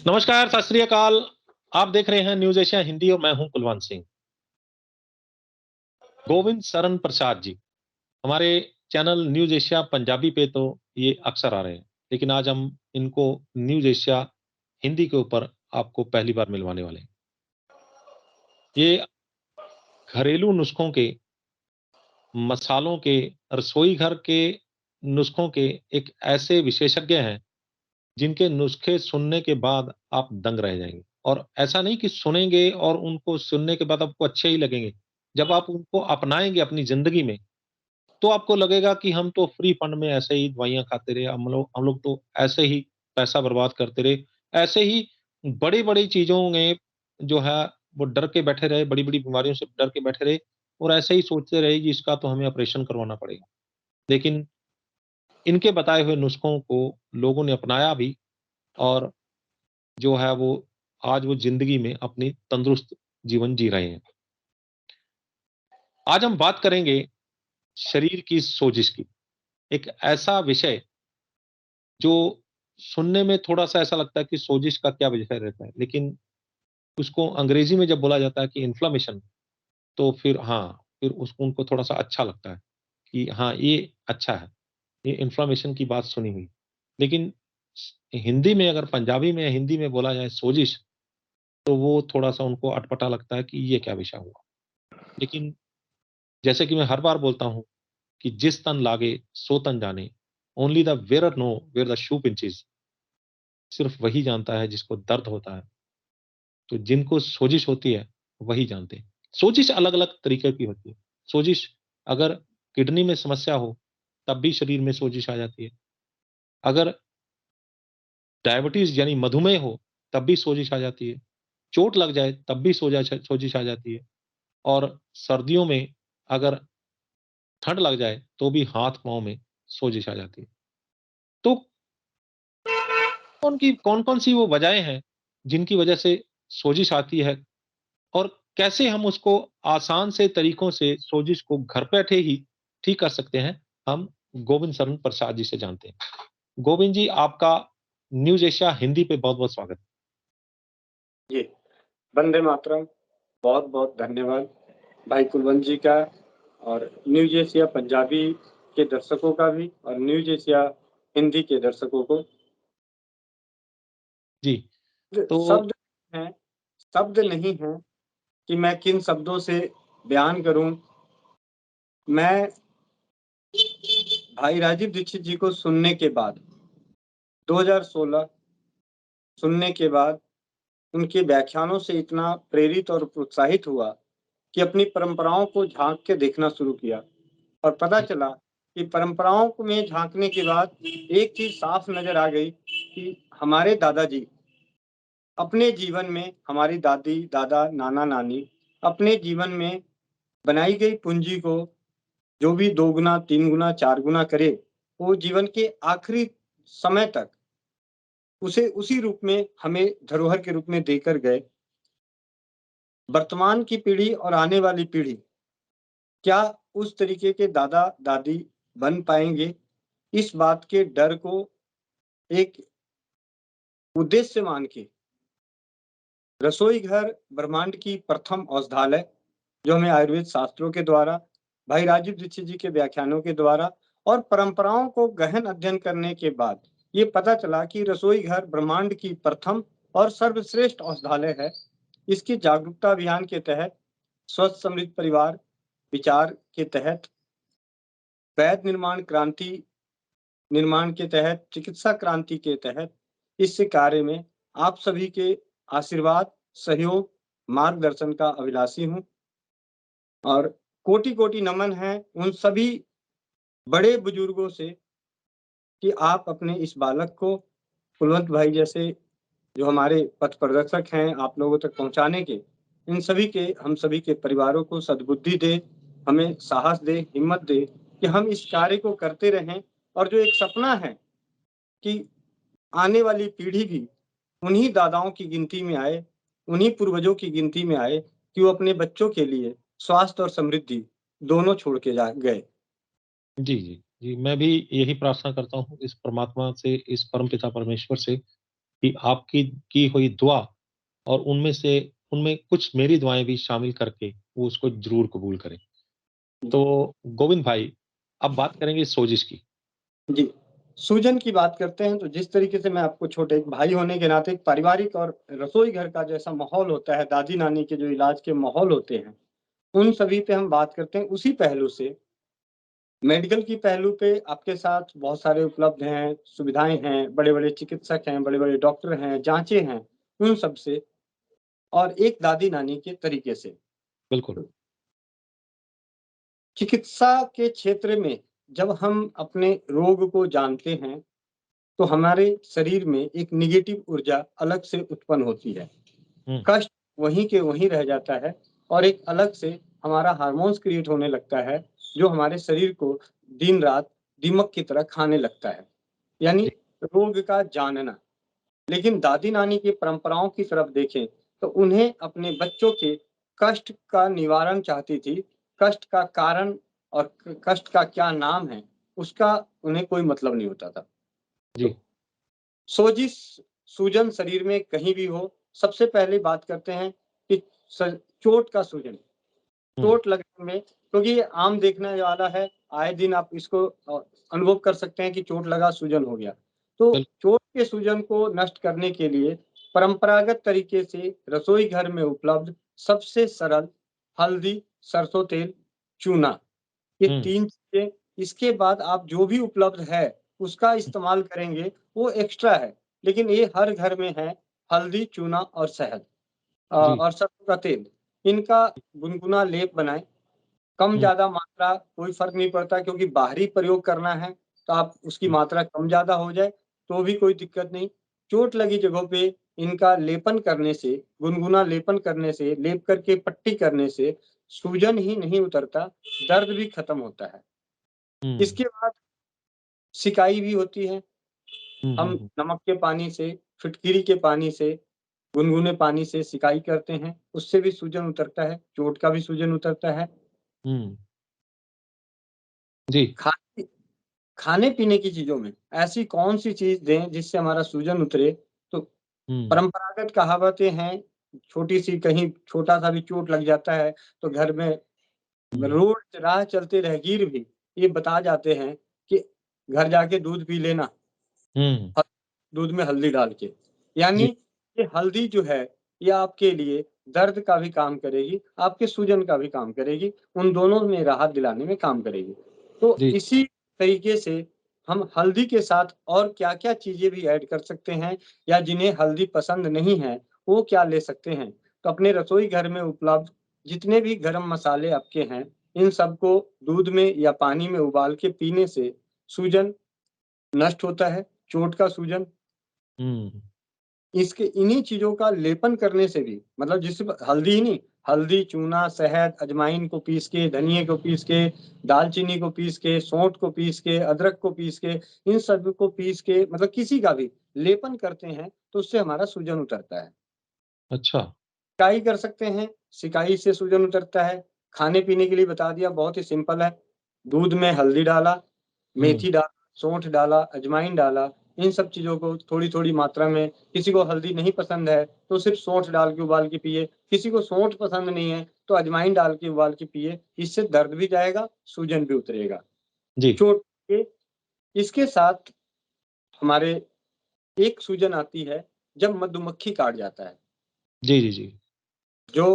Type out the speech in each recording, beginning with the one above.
नमस्कार, सत श्री अकाल। आप देख रहे हैं न्यूज़ एशिया हिंदी और मैं हूं कुलवंत सिंह। गोविंद शरण प्रसाद जी, हमारे चैनल न्यूज़ एशिया पंजाबी पे तो ये अक्सर आ रहे हैं, लेकिन आज हम इनको न्यूज़ एशिया हिंदी के ऊपर आपको पहली बार मिलवाने वाले हैं। ये घरेलू नुस्खों के, मसालों के, रसोई घर के नुस्खों के एक ऐसे विशेषज्ञ हैं, जिनके नुस्खे सुनने के बाद आप दंग रह जाएँगे। और ऐसा नहीं कि सुनेंगे और उनको सुनने के बाद आपको अच्छे ही लगेंगे। जब आप उनको अपनाएँगे अपनी ज़िंदगी में, तो आपको लगेगा कि हम तो फ्री फंड में ऐसे ही दवाइयाँ खाते रहे, हम लोग तो ऐसे ही पैसा बर्बाद करते रहे। ऐसे ही बड़ी-बड़ी चीज़ों में जो है वो डर के बैठे रहे, बड़ी-बड़ी बीमारियों से डर के बैठे रहे और ऐसे ही सोचते रहे कि इसका तो हमें ऑपरेशन करवाना पड़ेगा। लेकिन इनके बताए हुए नुस्खों को लोगों ने अपनाया भी और जो है वो आज वो ज़िंदगी में अपनी तंदुरुस्त जीवन जी रहे हैं। आज हम बात करेंगे शरीर की सोजिश की, एक ऐसा विषय जो सुनने में थोड़ा-सा ऐसा लगता है कि सोजिश का क्या विषय रहता है, लेकिन उसको अंग्रेज़ी में जब बोला जाता है कि इन्फ्लेमेशन, तो फिर हाँ, फिर उसको उनको थोड़ा-सा अच्छा लगता है कि हाँ, ये अच्छा है, ये इन्फ्लेमेशन की बात सुनी हुई। लेकिन स हिंदी में अगर पंजाबी में या हिंदी में बोला जाए सोजिश, तो वो थोड़ा-सा उनको अटपटा लगता है कि ये क्या विषय हुआ। लेकिन जैसे कि मैं हर बार बोलता हूँ कि जिस तन लागे सो तन जाने, only the wearer knows where the shoe pinches. सिर्फ वही जानता है जिसको दर्द होता है। तो जिनको सोजिश होती है, वही जानते हैं। सोजिश अलग-अलग तरीके की होती है। सोजिश अगर किडनी में समस्या हो, तब भी शरीर में सोजिश आ जाती है। अगर डायबिटीज़ यानी मधुमेह हो, तब भी सोजिश आ जाती है। चोट लग जाए, तब भी सोजिश आ जाती है। और सर्दियों में अगर ठंड लग जाए, तो भी हाथ-पाँव में सोजिश आ जाती है। तो उनकी कौन-कौन सी वो वजहें हैं, जिनकी वजह से सोजिश आती है और कैसे हम उसको आसान से तरीकों से सोजिश को घर बैठे ही ठीक कर सकते हैं, हम गोविंद शरण प्रसाद जी से जानते हैं। गोविंद जी, आपका न्यूज़ एशिया हिंदी पे बहुत-बहुत स्वागत है। जी, वंदे मातरम। बहुत-बहुत धन्यवाद भाई कुलवंत जी का और न्यूज़ एशिया पंजाबी के दर्शकों का भी और न्यूज़ एशिया हिंदी के दर्शकों को। जी, तो शब्द हैं शब्द नहीं हैं कि मैं किन शब्दों से बयान करूँ। मैं भाई राजीव दीक्षित जी को सुनने के बाद 2016 सुनने के बाद उनके व्याख्यानों से इतना प्रेरित और प्रोत्साहित हुआ कि अपनी परंपराओं को झाँक के देखना शुरू किया। और पता जी, चला कि परंपराओं को में झाँकने के बाद एक चीज़ साफ नज़र आ गई कि हमारे दादाजी अपने जीवन में हमारी दादी, दादा, नाना-नानी अपने जीवन में बनाई गई पूँजी को जो भी 2 गुना, 3 गुना, 4 गुना करे, वो जीवन के आखिरी समय तक उसे उसी रूप में हमें धरोहर के रूप में देकर गए। वर्तमान की पीढ़ी और आने वाली पीढ़ी क्या उस तरीके के दादा-दादी बन पाएँगे? इस बात के डर को एक उद्देश्य मान के रसोई घर ब्रह्मांड की प्रथम औषधालय, जो हमें आयुर्वेद शास्त्रों के द्वारा, भाई राजीव दीक्षित जी के व्याख्यानों के द्वारा और परंपराओं को गहन अध्ययन करने के बाद ये पता चला कि रसोई घर ब्रह्मांड की प्रथम और सर्वश्रेष्ठ औषधालय है। इसकी जागरूकता अभियान के तहत स्वस्थ समृद्ध परिवार विचार के तहत वैध निर्माण के तहत, चिकित्सा क्रांति के तहत इस कार्य में आप सभी के आशीर्वाद, सहयोग, मार्गदर्शन का अभिलाषी हूँ और कोटि-कोटि नमन है उन सभी बड़े बुजुर्गों से कि आप अपने इस बालक को कुलवंत भाई जैसे जो हमारे पथ प्रदर्शक हैं आप लोगों तक पहुँचाने के, इन सभी के हम सभी के परिवारों को सद्बुद्धि दें, हमें साहस दें, हिम्मत दें कि हम इस कार्य को करते रहें और जो एक सपना है कि आने वाली पीढ़ी भी उन्हीं दादाओं की गिनती में आए, उन्हीं पूर्वजों की गिनती में आए कि वो अपने बच्चों के लिए स्वास्थ्य और समृद्धि दोनों छोड़ के जा गए। जी, जी। जी, मैं भी यही प्रार्थना करता हूँ इस परमात्मा से, इस परमपिता परमेश्वर से कि आपकी की हुई दुआ और उनमें कुछ मेरी दुआएँ भी शामिल करके वो उसको ज़रूर कबूल करें। तो गोविंद भाई, अब बात करेंगे सोजिश की। जी। सूजन की बात करते हैं तो जिस तरीके से मैं आपको छोटे एक भाई होने के नाते एक पारिवारिक और रसोई घर का जैसा माहौल होता है, दादी-नानी के जो इलाज के माहौल होते हैं, उन सभी पे हम बात करते हैं। उसी पहलू से मेडिकल की पहलू पे आपके साथ बहुत सारे उपलब्ध हैं, सुविधाएँ हैं, बड़े-बड़े चिकित्सक हैं, बड़े-बड़े डॉक्टर हैं, जाँचें हैं, उन सब से और एक दादी-नानी के तरीके से। बिल्कुल। चिकित्सा के क्षेत्र में जब हम अपने रोग को जानते हैं, तो हमारे शरीर में एक नेगेटिव ऊर्जा अलग से उत्पन्न होती है। हुँ, कष्ट वहीं के वहीं रह जाता है और एक अलग से हमारा हार्मोन्स क्रिएट होने लगता है, जो हमारे शरीर को दिन-रात दीमक की तरह खाने लगता है। यानी जी, रोग का जानना। लेकिन दादी-नानी की परंपराओं की तरफ देखें, तो उन्हें अपने बच्चों के कष्ट का निवारण चाहती थी। कष्ट का कारण और क कष्ट का क्या नाम है, उसका उन्हें कोई मतलब नहीं होता था। जी। तो सोजिश, सूजन शरीर में कहीं भी हो, सबसे पहले बात करते हैं कि स चोट का सूजन। हुँ, चोट लगने में क्योंकि ये आम देखने वाला है, आए दिन आप इसको अनुभव कर सकते हैं कि चोट लगा, सूजन हो गया। तो बिल चोट के सूजन को नष्ट करने के लिए परंपरागत तरीके से रसोई घर में उपलब्ध सबसे सरल हल्दी, सरसों तेल, चूना, ये हुँ, 3 चीज़ें इसके बाद आप जो भी उपलब्ध है, उसका इस्तेमाल करेंगे, वो एक्स्ट्रा है। लेकिन ये हर घर में है, हल्दी, चूना और शहद जी, और सरसों का तेल। इनका गुनगुना लेप बनाएँ। हुँ, कम-ज़्यादा मात्रा कोई फ़र्क नहीं पड़ता क्योंकि बाहरी प्रयोग करना है, तो आप उसकी हुँ, मात्रा कम-ज़्यादा हो जाए, तो भी कोई दिक्कत नहीं। चोट लगी जगहों पे इनका लेपन करने से, गुनगुना लेपन करने से, लेप करके पट्टी करने से सूजन ही नहीं उतरता, दर्द भी खत्म होता है। हुँ, इसके बाद सिकाई भी होती है। हुँ, हम हुँ, हुँ, नमक के पानी से, फिटकिरी के पानी से, गुनगुने पानी से सिकाई करते हैं, उससे भी सूजन उतरता है, चोट का भी सूजन उतरता है। हुँ, जी, खाने खाने-पीने की चीज़ों में ऐसी कौन-सी चीज़ दें जिससे हमारा सूजन उतरे? तो हुँ, परंपरागत कहावतें हैं, छोटी-सी कहीं छोटा-सा भी चोट लग जाता है, तो घर में हुँ, रोड राह चलते राहगीर भी ये बता जाते हैं कि घर जाके दूध पी लेना, हुँ, ह दूध में हल्दी डाल के। यानी जी, ये हल्दी जो है, ये आपके लिए दर्द का भी काम करेगी, आपके सूजन का भी काम करेगी, उन दोनों में राहत दिलाने में काम करेगी। तो जी, इसी तरीके से हम हल्दी के साथ और क्या-क्या चीज़ें भी ऐड कर सकते हैं या जिन्हें हल्दी पसंद नहीं है, वो क्या ले सकते हैं? तो अपने रसोई घर में उपलब्ध जितने भी गरम मसाले आपके हैं, इन सबको दूध में या पानी में उबाल के पीने से सूजन नष्ट होता है, चोट का सूजन। हुँ, इसके इन्हीं चीज़ों का लेपन करने से भी मतलब जिससे हल्दी ही नहीं, हल्दी, चूना, शहद, अजवाइन को पीस के, धनिये को पीस के, दालचीनी को पीस के, सौंठ को पीस के, अदरक को पीस के, इन सब को पीस के मतलब किसी का भी लेपन करते हैं, तो उससे हमारा सूजन उतरता है। अच्छा, सिकाई कर सकते हैं, सिकाई से सूजन उतरता है। खाने-पीने के लिए बता दिया, बहुत ही सिंपल है। दूध में हल्दी डाला, हुँ, मेथी डाला, सौंठ डाला, अजवाइन डाला, इन सब चीज़ों को थोड़ी-थोड़ी मात्रा में किसी को हल्दी नहीं पसंद है, तो सिर्फ़ सौंठ डाल के उबाल के पिए। किसी को सौंठ पसंद नहीं है, तो अजवाइन डाल के उबाल के पिए। इससे दर्द भी जाएगा, सूजन भी उतरेगा। जी, चोट के इसके साथ हमारे एक सूजन आती है, जब मधुमक्खी काट जाता है। जी, जी, जी, जो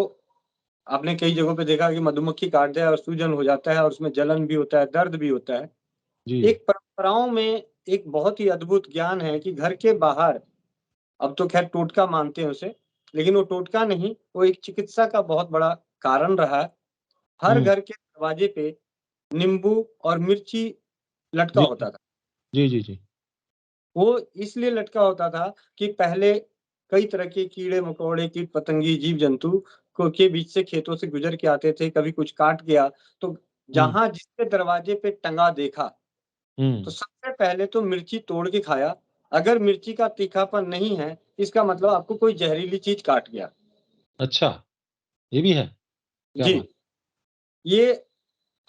आपने कई जगहों पे देखा कि मधुमक्खी काट जाए और सूजन हो जाता है और उसमें जलन भी होता है, दर्द भी होता है। जी, एक परंपराओं में एक बहुत ही अद्भुत ज्ञान है कि घर के बाहर अब तो ख़ैर टोटका मानते हैं उसे, लेकिन वो टोटका नहीं, वो एक चिकित्सा का बहुत बड़ा कारण रहा है। हर हुँ, घर के दरवाजे पे नींबू और मिर्ची लटका जी, होता था। जी, जी, जी, वो इसलिए लटका होता था कि पहले कई तरह के कीड़े-मकोड़े, कीट-पतंगी, जीव-जंतु को के बीच से खेतों से गुज़र के आते थे, कभी कुछ काट गया, तो हुँ, जहाँ जिसके दरवाजे पे टंगा देखा, तो हुँ, सबसे पहले तो मिर्ची तोड़ के खाया। अगर मिर्ची का तीखापन नहीं है, इसका मतलब आपको कोई ज़हरीली चीज़ काट गया। अच्छा, ये भी है? क्या जी, बात! ये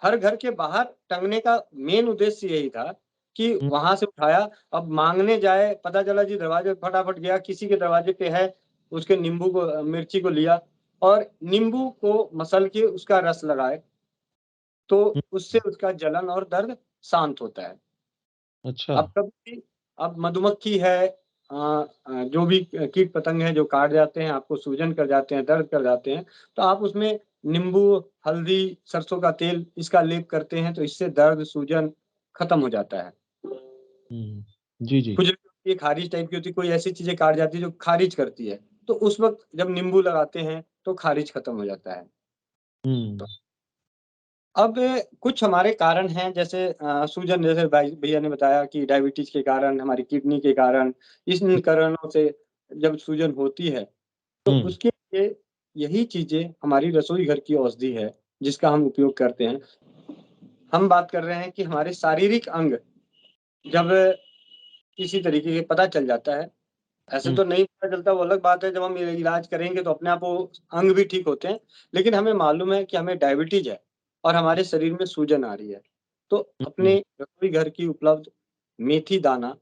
हर घर के बाहर टंगने का मेन उद्देश्य यही था कि हुँ, वहाँ से उठाया, अब माँगने जाए, पता चला जी दरवाज़े पे फटाफट गया, किसी के दरवाज़े पे है, उसके नींबू को मिर्ची को लिया और नींबू को मसल के उसका रस लगाए, तो हुँ, उससे उसका जलन और दर्द शांत होता है। अच्छा। अब कभी अब मधुमक्खी है जो भी कीट-पतंग हैं जो काट जाते हैं, आपको सूजन कर जाते हैं, दर्द कर जाते हैं, तो आप उसमें नींबू, हल्दी, सरसों का तेल इसका लेप करते हैं, तो इससे दर्द, सूजन खत्म हो जाता है। हुँ, जी, जी। खुजली होती है, खारिश टाइप की होती है, कोई ऐसी चीज़ें काट जाती है जो खारिज करती है, तो उस वक़्त जब नींबू लगाते हैं, तो खारिज खत्म हो जाता है। हुँ, अब कुछ हमारे कारण हैं जैसे सूजन जैसे भाई भैया ने बताया कि डायबिटीज़ के कारण, हमारी किडनी के कारण, इन कारणों से जब सूजन होती है, तो हुँ, उसके लिए यही चीज़ें हमारी रसोई घर की औषधि है, जिसका हम उपयोग करते हैं। हम बात कर रहे हैं कि हमारे शारीरिक अंग जब किसी तरीके के पता चल जाता है, ऐसे हुँ, तो नहीं पता चलता वो अलग बात है जब हम इलाज करेंगे तो अपने आप वो अंग भी ठीक होते हैं। लेकिन हमें मालूम है कि हमें डायबिटीज़ है और हमारे शरीर में सूजन आ रही है। तो हुँ, अपने हुँ, रसोई घर की उपलब्ध मेथी दाना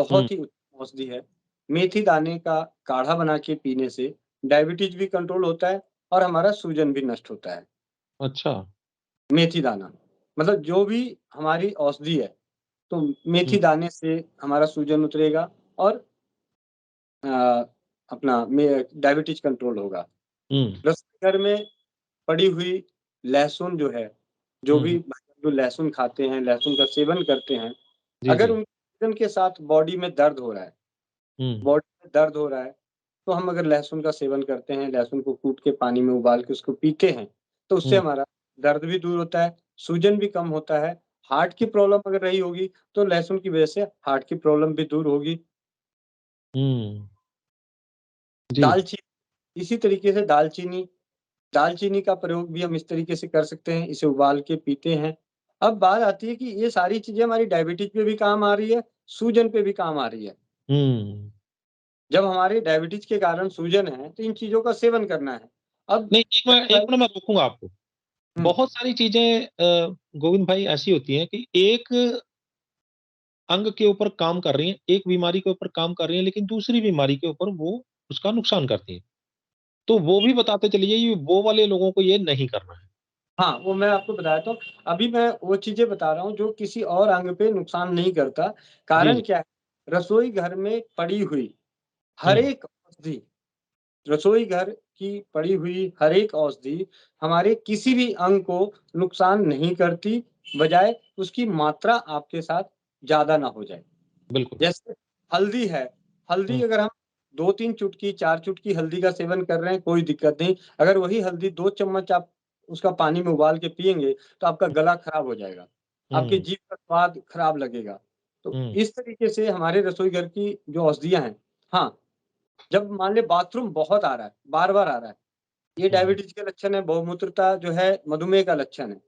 हुँ, बहुत ही उत्तम औषधि है। मेथी दाने का काढ़ा बना के पीने से डायबिटीज़ भी कंट्रोल होता है और हमारा सूजन भी नष्ट होता है। अच्छा। मेथी दाना, मतलब जो भी हमारी औषधि है, तो हुँ, मेथी दाने से हमारा सूजन उतरेगा और अ, अपना में डायबिटीज़ कंट्रोल होगा। हुँ, रसोई घर में पड़ी हुई लहसुन जो है, जो हुँ, भी हुँ, जो लहसुन खाते हैं, लहसुन का सेवन करते हैं, जी, अगर जी। उनके भोजन के साथ बॉडी में दर्द हो रहा है, हुँ, बॉडी में दर्द हो रहा है, तो हम अगर लहसुन का सेवन करते हैं, लहसुन को कूट के पानी में उबाल के उसको पीते हैं, तो उससे हुँ, हमारा दर्द भी दूर होता है, सूजन भी कम होता है। हार्ट की प्रॉब्लम अगर रही होगी, तो लहसुन की वजह से हार्ट की प्रॉब्लम भी दूर होगी। हुँ, जी। दालचीनी इसी तरीके से दालचीनी का प्रयोग भी हम इस तरीके से कर सकते हैं, इसे उबाल के पीते हैं। अब बात आती है कि ये सारी चीज़ें हमारी डायबिटीज़ पे भी काम आ रही है, सूजन पे भी काम आ रही है। हुँ। जब हमारे डायबिटीज़ के कारण सूजन है, तो इन चीज़ों का सेवन करना है। अब नहीं, एक भाई मिनट मैं रोकूँगा आपको। हुँ, बहुत सारी चीज़ें गोविंद भाई ऐसी होती हैं कि एक अंग के ऊपर काम कर रही हैं, एक बीमारी के ऊपर काम कर रही हैं, लेकिन दूसरी बीमारी के ऊपर वो उसका नुकसान करती हैं। तो वो भी बताते चलिए ये वो वाले लोगों को ये नहीं करना है। हाँ, वो मैं आपको बताया तो अभी मैं वो चीज़ें बता रहा हूँ जो किसी और अंग पे नुकसान नहीं करता। जी, कारण जी। क्या है? रसोई घर में पड़ी हुई हर हुँ, एक औषधि रसोई घर की पड़ी हुई हर एक औषधि हमारे किसी भी अंग को नुकसान नहीं करती, बजाय उसकी मात्रा आपके साथ ज़्यादा ना हो जाए। बिल्कुल। जैसे हल्दी है, हल्दी हुँ, अगर हम 2-3 चुटकी, 4 चुटकी हल्दी का सेवन कर रहे हैं, कोई दिक्कत नहीं। अगर वही हल्दी 2 चम्मच आप उसका पानी में उबाल के पिएँगे, तो आपका गला खराब हो जाएगा। आपकी हुँ, जीभ का स्वाद खराब लगेगा। तो हुँ, इस तरीके से हमारे रसोई घर की जो औषधियाँ हैं हाँ, जब मान लें बाथरूम बहुत आ रहा है, बार-बार आ रहा है, ये हुँ। डायबिटीज़ के लक्षण है, बहुमूत्रता जो है मधुमेह का लक्षण है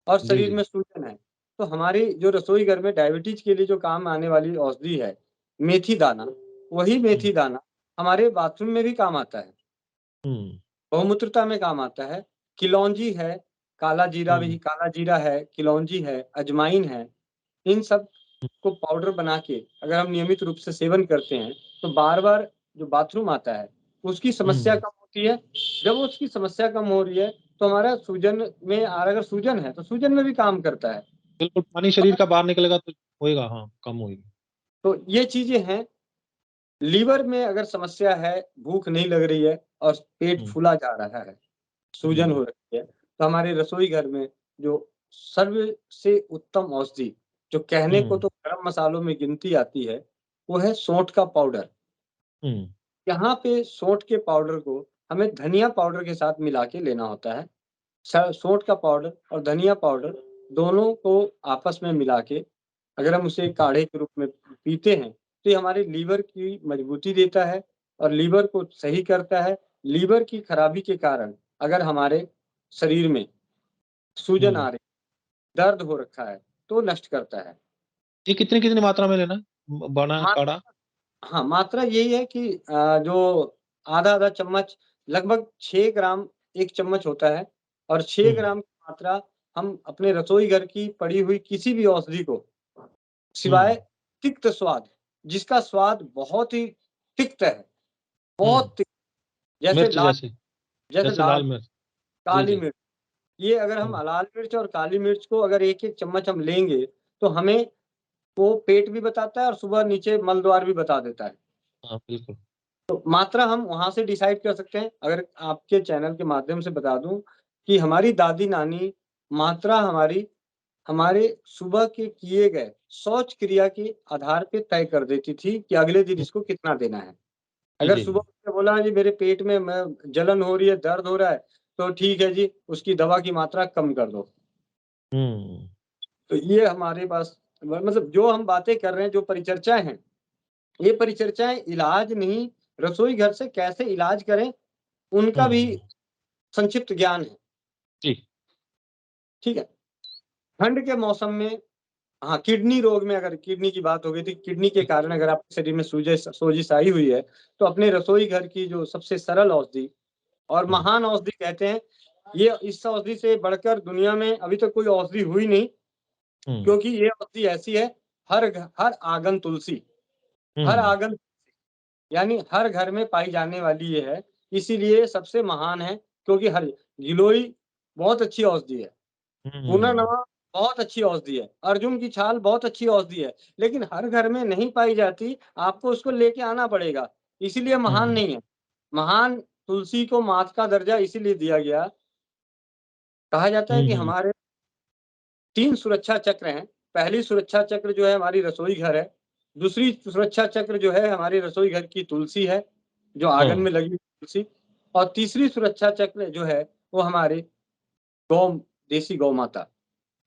और जी, शरीर जी। में सूजन है। तो हमारी जो रसोई घर में डायबिटीज़ के लिए जो काम आने वाली औषधि है, मेथी दाना, वही हुँ, मेथी दाना हमारे बाथरूम में भी काम आता है, हुँ, बहुमूत्रता में काम आता है। किलौंजी है, हुँ, काला जीरा है, किलौंजी है, अजवाइन है, इन सब हुँ, को पाउडर बना के अगर हम नियमित रूप से सेवन करते हैं, तो बार-बार जो बाथरूम आता है, उसकी समस्या हुँ। कम होती है। जब उसकी समस्या कम हो रही है, तो हमारा सूजन में अगर सूजन है, तो सूजन में भी काम करता है। बिल्कुल, पानी शरीर का बाहर निकलेगा तो होएगा हाँ, कम होएगी। तो ये चीज़ें हैं। लीवर में अगर समस्या है, भूख नहीं लग रही है और पेट हुँ, फूला जा रहा है, जी, सूजन जी। हो रही है, तो हमारे रसोई घर में जो सर्व से उत्तम औषधि, जो कहने को हुँ, तो गरम मसालों में गिनती आती है, वो है सौंठ का पाउडर। हुँ, यहाँ पे सौंठ के पाउडर को हमें धनिया पाउडर के साथ मिला के लेना होता है। सौंठ का पाउडर और धनिया पाउडर दोनों को आपस में मिला के अगर हम उसे हुँ, काढ़े के रूप में पीते हैं, तो ये हमारे लीवर की मजबूती देता है और लीवर को सही करता है। लीवर की खराबी के कारण अगर हमारे शरीर में सूजन हुँ। आ रही, दर्द हो रखा है, तो नष्ट करता है। ये कितनी-कितनी मात्रा में लेना है? बना मात्रा काढ़ा? हाँ, मात्रा यही है कि जो आधा-आधा चम्मच लगभग 6 ग्राम 1 चम्मच होता है और 6 हुँ, ग्राम की मात्रा हम अपने रसोई घर की पड़ी हुई किसी भी औषधि को सिवाय तिक्त स्वाद, जिसका स्वाद बहुत ही तिक्त है, बहुत तिक्त, जैसे मिर्च लाल, जैसे, जैसे जैसे लाल लाल मिर्च। जी, काली जी। मिर्च। ये अगर हम लाल मिर्च और काली मिर्च को अगर एक-एक चम्मच हम लेंगे, तो हमें वो पेट भी बताता है और सुबह नीचे मल द्वार भी बता देता है। हाँ, बिल्कुल। तो मात्रा हम वहाँ से डिसाइड कर सकते हैं। अगर आपके चैनल के माध्यम से बता दूँ कि हमारी दादी-नानी मात्रा हमारी हमारे सुबह के किए गए शौच क्रिया के आधार पे तय कर देती थी कि अगले दिन इसको कितना देना है। जी, अगर जी, सुबह जी। उठ के बोला जी मेरे पेट में मैं जलन हो रही है, दर्द हो रहा है, तो ठीक है जी, उसकी दवा की मात्रा कम कर दो। हुँ। तो ये हमारे पास मतलब जो हम बातें कर रहे हैं, जो परिचर्चाएँ हैं, ये परिचर्चाएँ इलाज नहीं, रसोई घर से कैसे इलाज करें, उनका भी हुँ। संक्षिप्त ज्ञान है, जी। ठीक है? ठंड के मौसम में हाँ, किडनी रोग में अगर किडनी की बात हो गई थी, किडनी के कारण अगर आपके शरीर में सोजिश आई हुई है, तो अपने रसोई घर की जो सबसे सरल औषधि और हुँ, महान औषधि कहते हैं, ये इस औषधि से बढ़कर दुनिया में अभी तक कोई औषधि हुई नहीं, हुँ, क्योंकि ये औषधि ऐसी है, हर आंगन तुलसी, हर हुँ, आंगन यानी हर घर में पाई जाने वाली ये है, इसीलिए सबसे महान है, क्योंकि हर गिलोय बहुत अच्छी औषधि है। हुँ, पुनर्नवा बहुत अच्छी औषधि है, अर्जुन की छाल बहुत अच्छी औषधि है, लेकिन हर घर में नहीं पाई जाती, आपको उसको लेके आना पड़ेगा, इसीलिए महान हुँ, नहीं है। महान तुलसी को मात का दर्जा इसीलिए दिया गया, कहा जाता है हुँ, कि हुँ, हमारे 3 सुरक्षा चक्र हैं, पहली सुरक्षा चक्र जो है हमारी रसोई घर है, दूसरी सुरक्षा चक्र जो है हमारी रसोई घर की तुलसी है, जो आँगन हाँ, में लगी तुलसी, और तीसरी सुरक्षा चक्र जो है, वो हमारे गौ देसी गौ माता।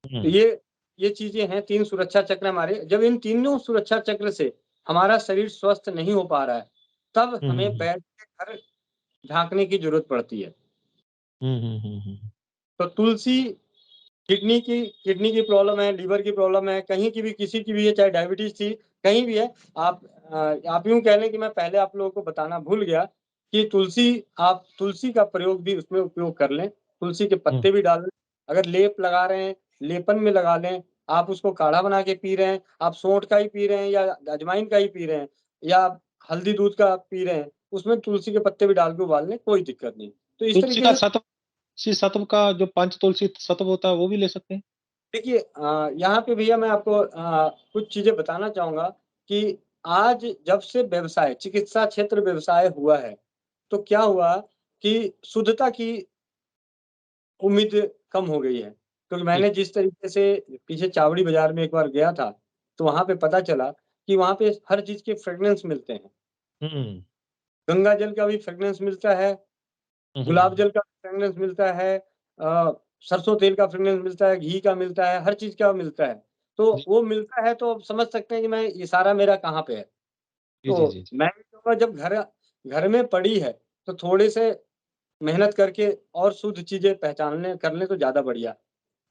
हुँ, तो ये चीज़ें हैं 3 सुरक्षा चक्र हमारे, जब इन तीनों सुरक्षा चक्र से हमारा शरीर स्वस्थ नहीं हो पा रहा है, तब हुँ, हमें हुँ, वैद्य के घर झाँकने की ज़रूरत पड़ती है। हुँ, हुँ, हुँ, हुँ, तो तुलसी किडनी की प्रॉब्लम है, लीवर की प्रॉब्लम है, कहीं की भी किसी की भी है, चाहे डायबिटीज़ थी, कहीं भी है, आप यूँ कह लें कि मैं पहले आप लोगों को बताना भूल गया कि आप तुलसी का प्रयोग भी उसमें उपयोग कर लें, तुलसी के हुँ, पत्ते भी डाल लें, अगर लेप लगा रहे हैं, लेपन में लगा लें, आप उसको काढ़ा बना के पी रहे हैं, आप सोंठ का ही पी रहे हैं या अजवाइन का ही पी रहे हैं या हल्दी दूध का पी रहे हैं, उसमें तुलसी के पत्ते भी डाल के उबाल लें, कोई दिक्कत नहीं। तो इस तुलसी तरीके का से सत्व, तुलसी सत्व का जो पंच तुलसी सत्व होता है, वो भी ले सकते हैं? देखिए यहाँ पे भैया मैं आपको कुछ चीज़ें बताना चाहूँगा कि आज जब से व्यवसाय चिकित्सा क्षेत्र व्यवसाय हुआ है, तो क्या हुआ कि शुद्धता की उम्मीद कम हो गई है। क्योंकि जी। मैंने जिस तरीके से पीछे चावड़ी बाज़ार में एक बार गया था, तो वहाँ पे पता चला कि वहाँ पे हर चीज़ के फ्रेग्रेंस मिलते हैं। हुँ, गंगा जल का भी फ्रेग्रेंस मिलता है, हुँ, हुँ, गुलाब हुँ, जल का फ्रेग्रेंस मिलता है, सरसों तेल का फ्रेग्रेंस मिलता है, घी का मिलता है, हर चीज़ का मिलता है। तो जी, वो मिलता है तो आप समझ सकते हैं कि मैं इशारा मेरा कहाँ पे है। जी, जी, तो जी, जी, मैं भी कहूँगा जब घर घर में पड़ी है, तो थोड़े से मेहनत करके और शुद्ध चीज़ें पहचानने कर लें तो ज़्यादा बढ़िया।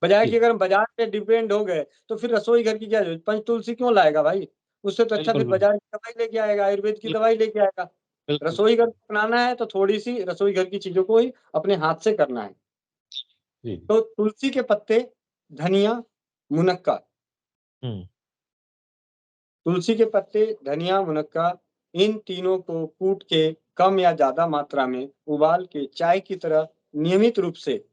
बजाए कि जी, अगर हम बाज़ार पे डिपेंड हो गए, तो फिर रसोई घर की क्या ज़रूरत? पंचतुलसी क्यों लाएगा भाई? उससे तो अच्छा बिल्कुल, फिर बिल्कुल, बाज़ार की दवाई लेके आएगा, आयुर्वेद की बिल्कुल, दवाई लेके आएगा। बिल्कुल, रसोई घर को अपनाना है तो थोड़ी-सी रसोई घर की चीज़ों को ही अपने हाथ से करना है। जी, तो तुलसी के पत्ते, धनिया, मुनक्का, हुँ, तुलसी के पत्ते, धनिया, मुनक्का इन तीनों को कूट के कम या ज़्यादा मात्रा में उबाल के चाय की तरह नियमित रूप से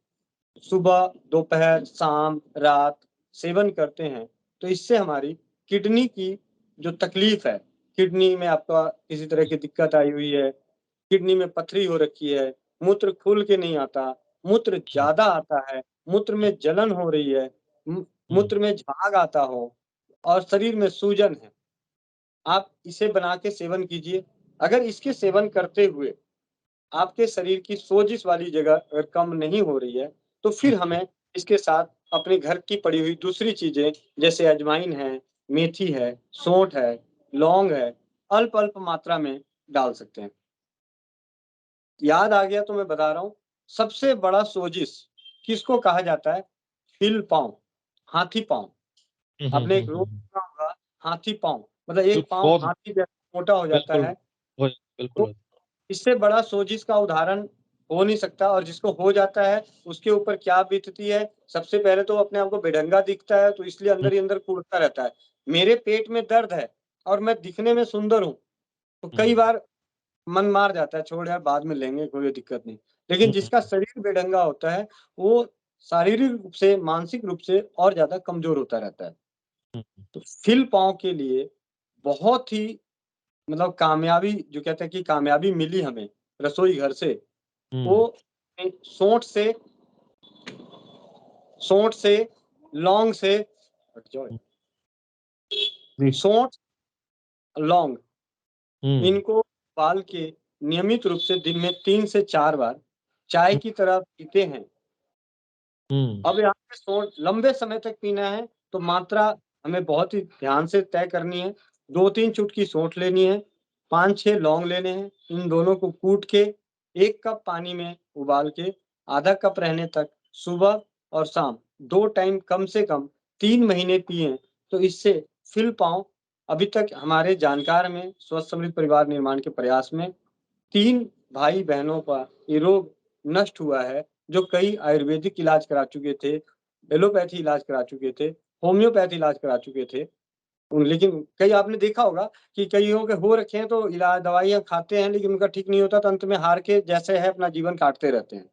सुबह, दोपहर, शाम, रात सेवन करते हैं, तो इससे हमारी किडनी की जो तकलीफ़ है, किडनी में आपका किसी तरह की दिक्कत आई हुई है, किडनी में पथरी हो रखी है, मूत्र खुल के नहीं आता, मूत्र हुँ, ज़्यादा आता है, मूत्र हुँ, में जलन हो रही है, हुँ, मूत्र में झाग आता हो और शरीर में सूजन है, आप इसे बना के सेवन कीजिए। अगर इसके सेवन करते हुए आपके शरीर की सोजिश वाली जगह अगर कम नहीं हो रही है, तो फिर हुँ, हमें इसके साथ अपने घर की पड़ी हुई दूसरी चीज़ें जैसे अजवाइन है, मेथी है, सौंठ है, लौंग है, अल्प-अल्प मात्रा में डाल सकते हैं। याद आ गया तो मैं बता रहा हूँ, सबसे बड़ा सोजिश किसको कहा जाता है? हिल पाँव, हाथी पाँव। हुँ, हुँ, आपने हुँ, एक रोग हुँ, सुना होगा हाथी पाँव, मतलब एक पाँव बहुत हाथी जैसा मोटा हो जाता बिल्कुल, है, वही, बिल्कुल तो वही। इससे बड़ा सोजिश का उदाहरण हो नहीं सकता, और जिसको हो जाता है उसके ऊपर क्या बीतती है। सबसे पहले तो अपने आप को बेढंगा दिखता है, तो इसलिए हुँ, अंदर ही अंदर कूदता रहता है। मेरे पेट में दर्द है और मैं दिखने में सुंदर हूँ, तो कई हुँ, बार मन मार जाता है, छोड़ यार बाद में लेंगे, कोई दिक्कत नहीं। लेकिन हुँ, हुँ, जिसका शरीर बेढंगा होता है, वो शारीरिक रूप से, मानसिक रूप से और ज़्यादा कमज़ोर होता रहता है। हुँ, तो सिल पाँव के लिए बहुत ही मतलब कामयाबी, जो कहते हैं कि कामयाबी मिली हमें रसोई घर से, वो हुँ, सोंठ से, सोंठ से, लौंग से, हट जाओ, हुँ, जी, सोंठ, लौंग, हुँ, इनको उबाल के नियमित रूप से दिन में 3 से 4 बार चाय हुँ, की तरह पीते हैं। हुँ, अब यहाँ पे सोंठ लंबे समय तक पीना है, तो मात्रा हमें बहुत ही ध्यान से तय करनी है। 2-3 चुटकी सोंठ लेनी है, 5-6 लौंग लेने हैं, इन दोनों को कूट के 1 कप पानी में उबाल के आधा कप रहने तक सुबह और शाम 2 टाइम कम से कम 3 महीने पिएँ, तो इससे फिल-पाँव, अभी तक हमारे जानकार में स्वस्थ समृद्ध परिवार निर्माण के प्रयास में 3 भाई-बहनों का ये रोग नष्ट हुआ है, जो कई आयुर्वेदिक इलाज करा चुके थे, एलोपैथी इलाज करा चुके थे, होम्योपैथी इलाज करा चुके थे। लेकिन कई आपने देखा होगा कि कइयों के हो रखे हैं, तो इलाज दवाइयाँ खाते हैं, लेकिन उनका ठीक नहीं होता, तो अंत में हार के जैसे है अपना जीवन काटते रहते हैं।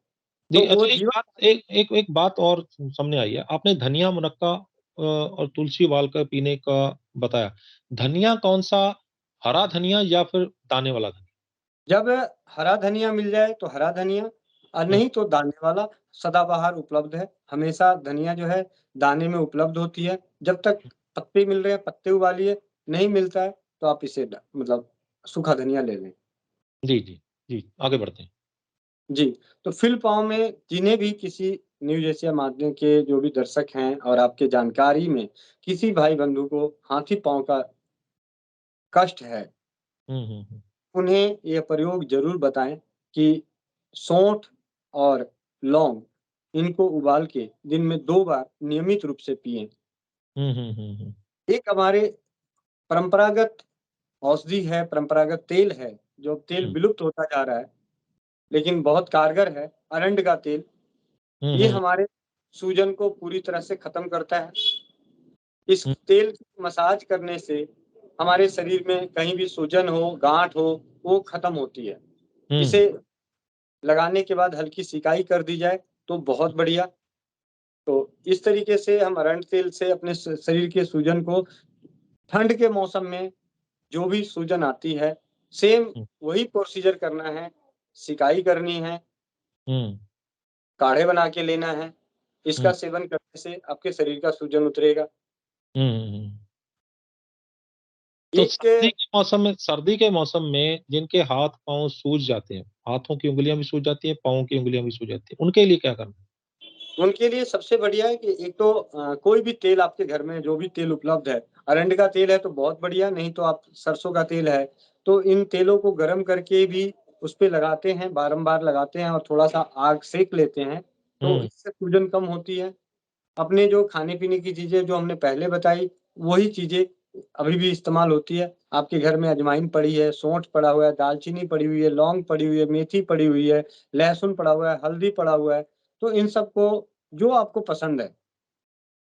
जी, तो वो अच्छा एक जीवन बात एक एक एक बात और सामने आई है। आपने धनिया, मुनक्का और तुलसी उबाल कर पीने का बताया। धनिया कौन-सा, हरा धनिया या फिर दाने वाला धनिया? जब हरा धनिया मिल जाए तो हरा धनिया, और हुँ, नहीं तो दाने वाला सदाबहार उपलब्ध है। हमेशा धनिया जो है दाने में उपलब्ध होती है। जब तक पत्ते मिल रहे हैं, पत्ते उबालिए, नहीं मिलता है तो आप इसे मतलब सूखा धनिया ले लें। जी, जी, जी, आगे बढ़ते हैं। जी, तो फिल पाँव में जिन्हें भी किसी न्यूज़ एशिया माध्यम के जो भी दर्शक हैं और आपके जानकारी में किसी भाई-बंधु को हाथी पाँव का कष्ट है, हुँ, हुँ, हुँ। उन्हें ये प्रयोग ज़रूर बताएँ कि सौंठ और लौंग, इनको उबाल के दिन में 2 बार नियमित रूप से पिएँ। हुँ, हुँ, हुँ, हुँ। एक हमारे परंपरागत औषधि है, परंपरागत तेल है, जो तेल हुँ, विलुप्त होता जा रहा है, लेकिन बहुत कारगर है, अरंड का तेल। हुँ, ये हुँ, हमारे सूजन को पूरी तरह से खत्म करता है। इस हुँ, तेल की मसाज करने से हमारे शरीर में कहीं भी सूजन हो, गाँठ हो, वो खत्म होती है। हुँ, इसे लगाने के बाद हल्की सिकाई कर दी जाए, तो बहुत बढ़िया। तो इस तरीके से हम अरंड तेल से अपने शरीर के सूजन को, ठंड के मौसम में जो भी सूजन आती है, सेम हुँ, वही प्रोसीजर करना है, सिकाई करनी है, हुँ, काढ़े बना के लेना है। हुँ, इसका सेवन करने से आपके शरीर का सूजन उतरेगा। हुँ, हुँ, हुँ। तो एक सर्दी के मौसम में जिनके हाथ-पाँव सूज जाते हैं, हाथों की उँगलियाँ भी सूज जाती हैं, पाँव की उँगलियाँ भी सूज जाती हैं, उनके लिए क्या करना है? उनके लिए सबसे बढ़िया है कि एक तो कोई भी तेल आपके घर में जो भी तेल उपलब्ध है, अरंडी का तेल है तो बहुत बढ़िया, नहीं तो आप सरसों का तेल है, तो इन तेलों को गरम करके भी उस पे लगाते हैं, बारंबार लगाते हैं और थोड़ा-सा आग सेक लेते हैं, तो हुँ, इससे सूजन कम होती है। अपने जो खाने-पीने की चीज़ें जो हमने पहले बताई, वही चीज़ें अभी भी इस्तेमाल होती है। आपके घर में अजवाइन पड़ी है, सौंठ पड़ा हुआ है, दालचीनी पड़ी हुई है, लौंग पड़ी हुई है, मेथी पड़ी हुई है, लहसुन पड़ा हुआ है, हल्दी पड़ा हुआ है। तो इन सबको जो आपको पसंद है,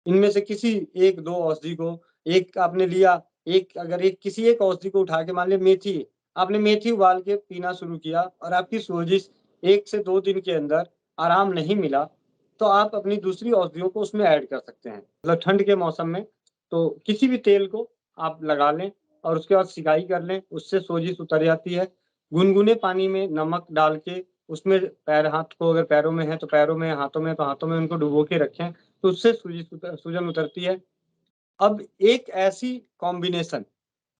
इनमें से किसी 1-2 औषधि को, एक आपने लिया, एक अगर एक किसी एक औषधि को उठा के मान लिया मेथी, आपने मेथी उबाल के पीना शुरू किया और आपकी सोजिश 1 से 2 दिन के अंदर आराम नहीं मिला, तो आप अपनी दूसरी औषधियों को उसमें ऐड कर सकते हैं। मतलब ठंड के मौसम में तो किसी भी तेल को आप लगा लें और उसके बाद सिकाई कर लें, उससे सोजिश उतर जाती है। गुनगुने पानी में नमक डाल के उसमें पैर हाथ को, अगर पैरों में है तो पैरों में, हाथों में तो हाथों में उनको डुबो के रखें, तो उससे सूजन उतरती है। अब एक ऐसी कॉम्बिनेशन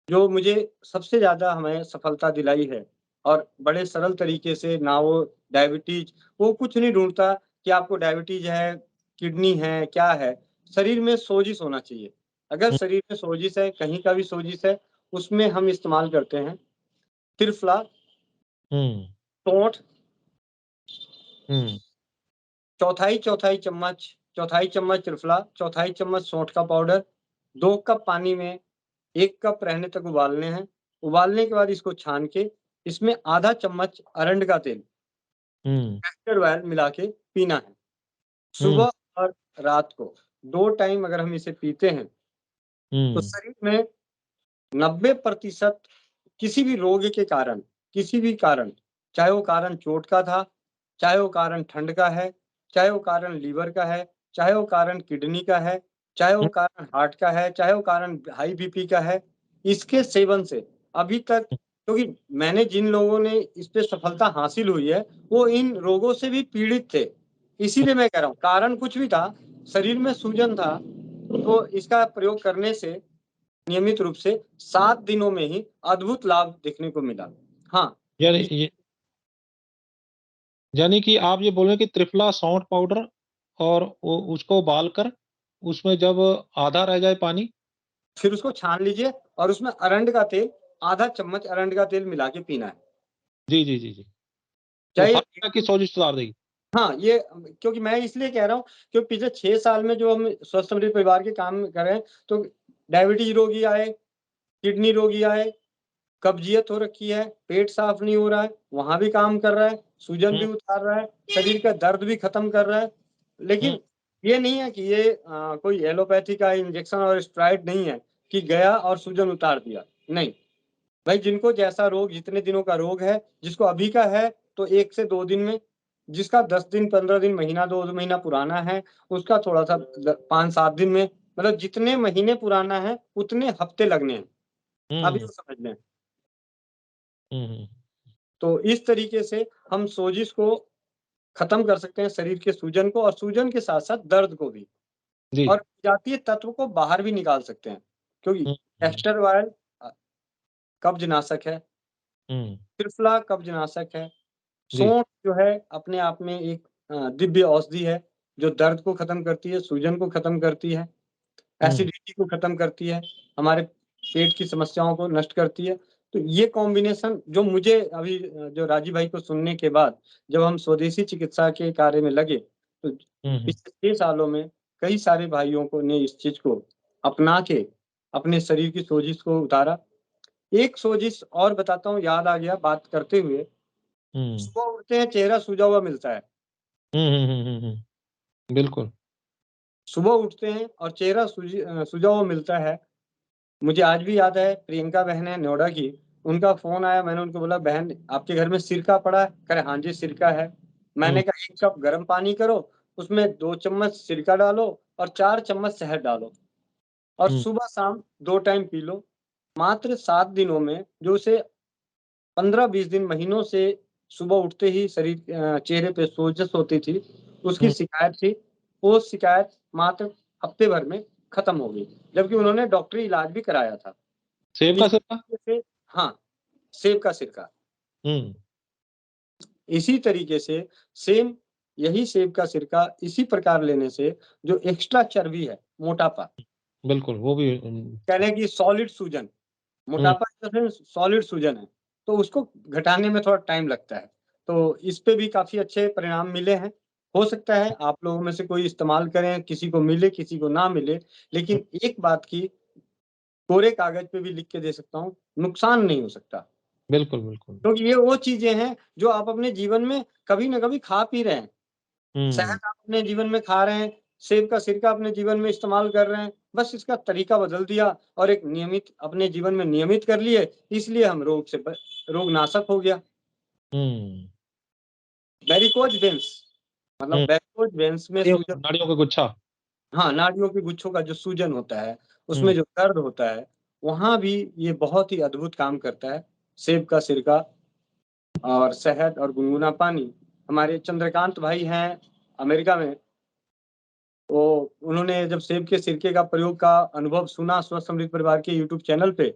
जो मुझे सबसे ज़्यादा हमें सफलता दिलाई है और बड़े सरल तरीके से, ना वो डायबिटीज़, वो कुछ नहीं ढूँढता कि आपको डायबिटीज़ है, किडनी है, क्या है? शरीर में सोजिश होना चाहिए। अगर हुँ, शरीर में सोजिश है, कहीं का भी सोजिश है, उसमें हम इस्तेमाल करते हैं त्रिफला, हुँ, सौंठ, हुँ, चौथाई चम्मच त्रिफला, चौथाई चम्मच सौंठ का पाउडर, 2 कप पानी में 1 कप रहने तक उबालने हैं। उबालने के बाद इसको छान के इसमें आधा चम्मच अरंड का तेल, हुँ, कैस्टर ऑयल मिला के पीना है। हुँ, सुबह और रात को 2 टाइम अगर हम इसे पीते हैं, तो हुँ, शरीर में 90% किसी भी रोग के कारण, किसी भी कारण, चाहे वो कारण चोट का था, चाहे वो कारण ठंड का है, चाहे वो कारण लीवर का है, चाहे वो कारण किडनी का है, चाहे वो हुँ, कारण हार्ट का है, चाहे वो कारण हाई बीपी का है, इसके सेवन से अभी तक, क्योंकि मैंने जिन लोगों ने इस पे सफलता हासिल हुई है, वो इन रोगों से भी पीड़ित थे। इसीलिए मैं कह रहा हूँ, कारण कुछ भी था, शरीर में सूजन था, तो इसका प्रयोग करने से नियमित रूप से 7 दिनों में ही अद्भुत लाभ देखने को मिला। हाँ, यानी इस ये यानी कि आप ये बोल रहे हैं कि त्रिफला सौंठ पाउडर और वो उसको उबाल कर उसमें जब आधा रह जाए पानी। फिर उसको छान लीजिए और उसमें अरंड का तेल, आधा चम्मच अरंड का तेल मिला के पीना है। जी, जी, जी, जी। तो चाहे हर तरह की सोजिश सुधार देगी। हाँ, ये क्योंकि मैं इसलिए कह रहा हूँ, क्योंकि पिछले 6 साल में जो हम स्वस्थ समृद्ध परिवार के काम कर रहे हैं, तो डायबिटीज़ रोगी आए, किडनी रोगी आए, कब्जियत हो रखी है, पेट साफ नहीं हो रहा है, वहाँ भी काम कर रहा है, सूजन भी हुँ, उतार रहा है, शरीर का दर्द भी खत्म कर रहा है। हुँ, लेकिन ये नहीं है कि ये कोई एलोपैथी का इंजेक्शन और स्टेरॉइड नहीं है कि गया और सूजन उतार दिया, नहीं। भाई जिनको जैसा रोग, जितने दिनों का रोग है, जिसको अभी का है तो 1 से 2 दिन में, जिसका 10 दिन, 15 दिन, महीना, 2 महीना पुराना है, उसका थोड़ा-सा 5-7 दिन में, मतलब जितने महीने पुराना है, उतने हफ्ते लगने हैं। अभी हुँ, वो समझ लें। हुँ, हुँ। तो इस तरीके से हम सोजिश को खत्म कर सकते हैं, शरीर के सूजन को, और सूजन के साथ-साथ दर्द को भी, जी। और विजातीय तत्व को बाहर भी निकाल सकते हैं, क्योंकि हुँ, हुँ, कैस्टर ऑयल कब्ज़नाशक है, हुँ, त्रिफला कब्ज़नाशक है, जी। सौंठ जो है अपने आप में एक दिव्य औषधि है, जो दर्द को खत्म करती है, सूजन को खत्म करती है, हुँ, एसिडिटी को खत्म करती है, हमारे पेट की समस्याओं को नष्ट करती है। तो ये कॉम्बिनेशन जो मुझे अभी जो राजीव भाई को सुनने के बाद जब हम स्वदेशी चिकित्सा के कार्य में लगे, तो हुँ, हुँ, पिछले 6 सालों में कई सारे भाइयों को ने इस चीज़ को अपना के अपने शरीर की सोजिश को उतारा। एक सोजिश और बताता हूँ, याद आ गया बात करते हुए, हुँ, सुबह उठते हैं चेहरा सूजा हुआ मिलता है। हुँ, हुँ, हुँ, हुँ, हुँ। बिल्कुल। सुबह उठते हैं और चेहरा सूजा हुआ मिलता है। मुझे आज भी याद है, प्रियंका बहन है नोएडा की, उनका फ़ोन आया, मैंने उनको बोला, "बहन आपके घर में सिरका पड़ा है?" कह रहे, "हाँ जी, सिरका है।" हुँ, मैंने कहा, "1 कप गरम पानी करो, उसमें 2 चम्मच सिरका डालो और 4 चम्मच शहद डालो और हुँ, सुबह-शाम 2 टाइम पी लो।" मात्र 7 दिनों में, जो उसे 15-20 दिन, महीनों से सुबह उठते ही चेहरे पे सोजश होती थी, उसकी हुँ। शिकायत थी, वो शिकायत मात्र हफ्ते भर में खत्म हो गई, जबकि उन्होंने डॉक्टरी इलाज भी कराया था। सेब का इसी सिरका? तरीके से हाँ, सेब का सिरका। हुँ, इसी तरीके से सेम यही सेब का सिरका इसी प्रकार लेने से जो एक्स्ट्रा चर्बी है, मोटापा, बिल्कुल, वो भी कह लें कि सॉलिड सूजन, हुँ, मोटापा इन द सेंस सॉलिड सूजन है, तो उसको घटाने में थोड़ा टाइम लगता है। तो इस पे भी काफ़ी अच्छे परिणाम मिले हैं। हो सकता है आप लोगों में से कोई इस्तेमाल करें, किसी को मिले, किसी को ना मिले, हुँ, लेकिन एक बात की कोरे कागज़ पे भी लिख के दे सकता हूँ, नुकसान नहीं हो सकता। बिल्कुल, बिल्कुल। क्योंकि ये वो चीज़ें हैं जो आप अपने जीवन में कभी न कभी खा पी रहे हैं। हुँ, शहद आप अपने जीवन में खा रहे हैं, सेब का सिरका अपने जीवन में इस्तेमाल कर रहे हैं, बस इसका तरीका बदल दिया और एक नियमित अपने जीवन में नियमित कर लिए, इसलिए हम रोगनाशक हो गया। हुँ, वैरिकोज वेन्स, मतलब हुँ। वैरिकोज वेन्स में सूजन, नाड़ियों का गुच्छा। हाँ, नाड़ियों के गुच्छों का जो सूजन होता है, हुँ, उसमें जो दर्द होता है, वहाँ भी ये बहुत ही अद्भुत काम करता है। सेब का सिरका और शहद और गुनगुना पानी। हमारे चंद्रकांत भाई हैं अमेरिका में, तो उन्होंने जब सेब के सिरके का प्रयोग का अनुभव सुना स्वस्थ समृद्ध परिवार के यूट्यूब चैनल पे,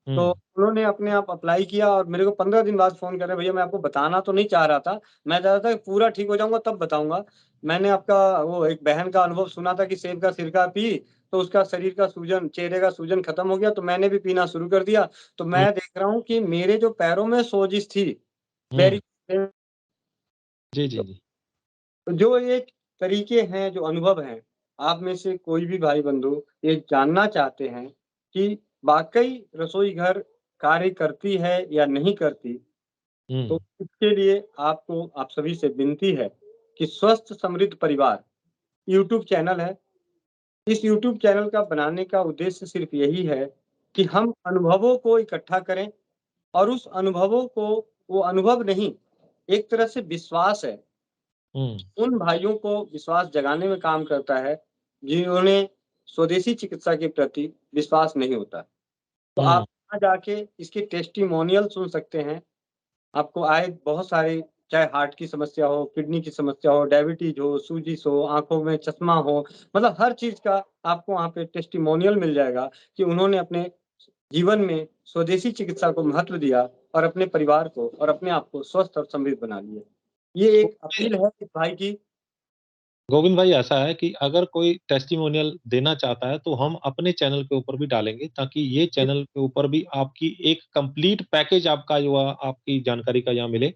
तो हुँ, उन्होंने अपने आप अप्लाई किया और मेरे को 15 दिन बाद फ़ोन कर रहे हैं, भैया मैं आपको बताना तो नहीं चाह रहा था, मैं चाह रहा था कि पूरा ठीक हो जाऊँगा तब बताऊँगा। मैंने आपका वो एक बहन का अनुभव सुना था कि सेब का सिरका पी, तो उसका शरीर का सूजन, चेहरे का सूजन खत्म हो गया, तो मैंने भी पीना शुरू कर दिया। तो हुँ, मैं देख रहा हूँ कि मेरे जो पैरों में सोजिश थी, हुँ। वेरी जी, जी, जी। तो जो ये तरीके हैं, जो अनुभव हैं, आप में से कोई भी भाई-बंधु ये जानना चाहते हैं कि वाक़ई रसोई घर कार्य करती है या नहीं करती, तो हुँ, इसके लिए आपको आप सभी से विनती है कि स्वस्थ समृद्ध परिवार यूट्यूब चैनल है। इस यूट्यूब चैनल का बनाने का उद्देश्य सिर्फ़ यही है कि हम अनुभवों को इकट्ठा करें और उस अनुभवों को वो अनुभव नहीं, एक तरह से विश्वास है। हुँ, उन भाइयों को विश्वास जगाने में काम करता है, जिन्होंने स्वदेशी चिकित्सा के प्रति विश्वास नहीं होता। तो हुँ, आप वहाँ जाके इसके टेस्टिमोनियल सुन सकते हैं। आपको आए बहुत सारे चाहे हार्ट की समस्या हो, किडनी की समस्या हो, डायबिटीज़ हो, सूजिश हो, आँखों में चश्मा हो, मतलब हर चीज़ का आपको वहाँ पे टेस्टिमोनियल मिल जाएगा कि उन्होंने अपने जीवन में स्वदेशी चिकित्सा को महत्व दिया और अपने परिवार को और अपने आप को स्वस्थ और समृद्ध बना लिया। ये एक अपील है इस भाई की। गोविंद भाई ऐसा है कि अगर कोई टेस्टिमोनियल देना चाहता है तो हम अपने चैनल के ऊपर भी डालेंगे ताकि ये चैनल के ऊपर भी आपकी एक कंप्लीट पैकेज आपका जो आपकी जानकारी का यहाँ मिले।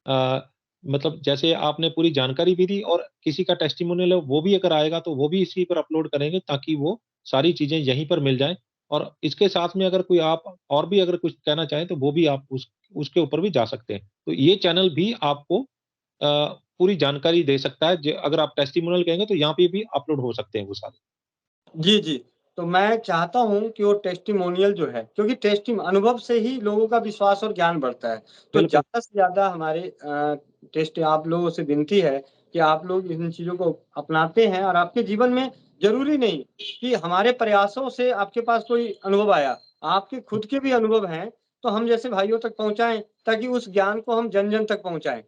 अ, मतलब जैसे आपने पूरी जानकारी भी दी और किसी का टेस्टिमोनियल है वो भी अगर आएगा तो वो भी इसी पर अपलोड करेंगे ताकि वो सारी चीज़ें यहीं पर मिल जाएँ और इसके साथ में अगर कोई आप और भी अगर कुछ कहना चाहें तो वो भी आप उसके ऊपर भी जा सकते हैं। तो ये चैनल भी आपको पूरी जानकारी दे सकता है। ज अगर आप टेस्टिमोनियल कहेंगे तो यहाँ पे भी अपलोड हो सकते हैं वो सारे। जी, जी। तो मैं चाहता हूँ कि वो टेस्टिमोनियल जो है क्योंकि अनुभव से ही लोगों का विश्वास और ज्ञान बढ़ता है। तो बिल्कुल, ज़्यादा से ज़्यादा हमारे टेस्ट आप लोगों से विनती है कि आप लोग इन चीज़ों को अपनाते हैं और आपके जीवन में ज़रूरी नहीं कि हमारे प्रयासों से आपके पास कोई अनुभव आया। आपके खुद के भी अनुभव हैं, तो हम जैसे भाइयों तक पहुँचाएँ ताकि उस ज्ञान को हम जन-जन तक पहुँचाएँ।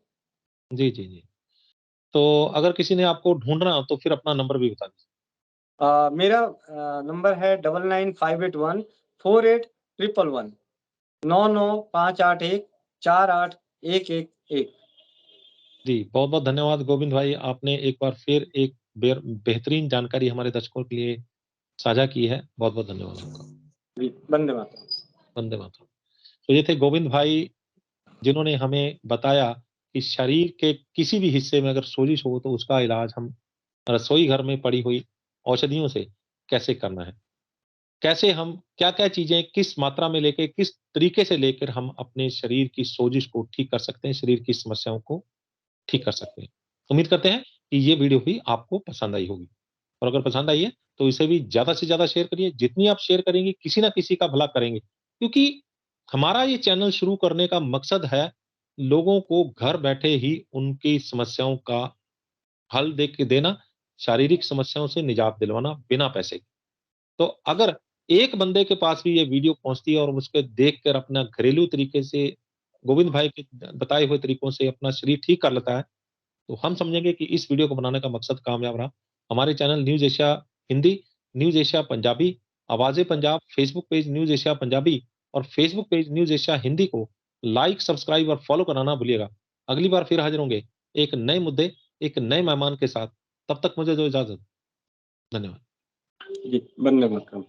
जी, जी, जी। तो अगर किसी ने आपको ढूँढना हो तो फिर अपना नंबर भी बता दीजिए। मेरा नंबर है 9958148111 9958148111। जी, बहुत-बहुत धन्यवाद गोविंद भाई, आपने एक बार फिर एक बेहतरीन जानकारी हमारे दर्शकों के लिए साझा की है। बहुत-बहुत धन्यवाद आपका। जी, वंदे मातरम। वंदे मातरम। तो ये थे गोविंद भाई जिन्होंने हमें बताया कि शरीर के किसी भी हिस्से में अगर सोजिश हो तो उसका इलाज हम रसोई घर में पड़ी हुई औषधियों से कैसे करना है। कैसे हम क्या-क्या चीज़ें किस मात्रा में लेके, किस तरीके से लेकर हम अपने शरीर की सोजिश को ठीक कर सकते हैं, शरीर की समस्याओं को ठीक कर सकते हैं। उम्मीद करते हैं कि ये वीडियो भी आपको पसंद आई होगी और अगर पसंद आई है तो इसे भी ज़्यादा से ज़्यादा शेयर करिए। जितनी आप शेयर करेंगे किसी न किसी का भला करेंगे। क्योंकि हमारा ये चैनल शुरू करने का मकसद है लोगों को घर बैठे ही उनकी समस्याओं का हल दे के देना, शारीरिक समस्याओं से निजात दिलवाना बिना पैसे के। तो अगर एक बंदे के पास भी ये वीडियो पहुँचती है और उसके देखकर अपना घरेलू तरीके से गोविंद भाई के बताए हुए तरीकों से अपना शरीर ठीक कर लेता है, तो हम समझेंगे कि इस वीडियो को बनाने का मकसद कामयाब रहा। हमारे channel news Asia Hindi, news Asia Punjabi, Awaaze Punjab, Facebook page news Asia Punjabi और Facebook page news Asia Hindi को लाइक, सब्सक्राइब और फॉलो करना ना भूलिएगा। अगली बार फिर हाज़िर होंगे एक नए मुद्दे, एक नए मेहमान के साथ। तब तक मुझे दो इजाज़त। धन्यवाद। जी, वंदे मातरम।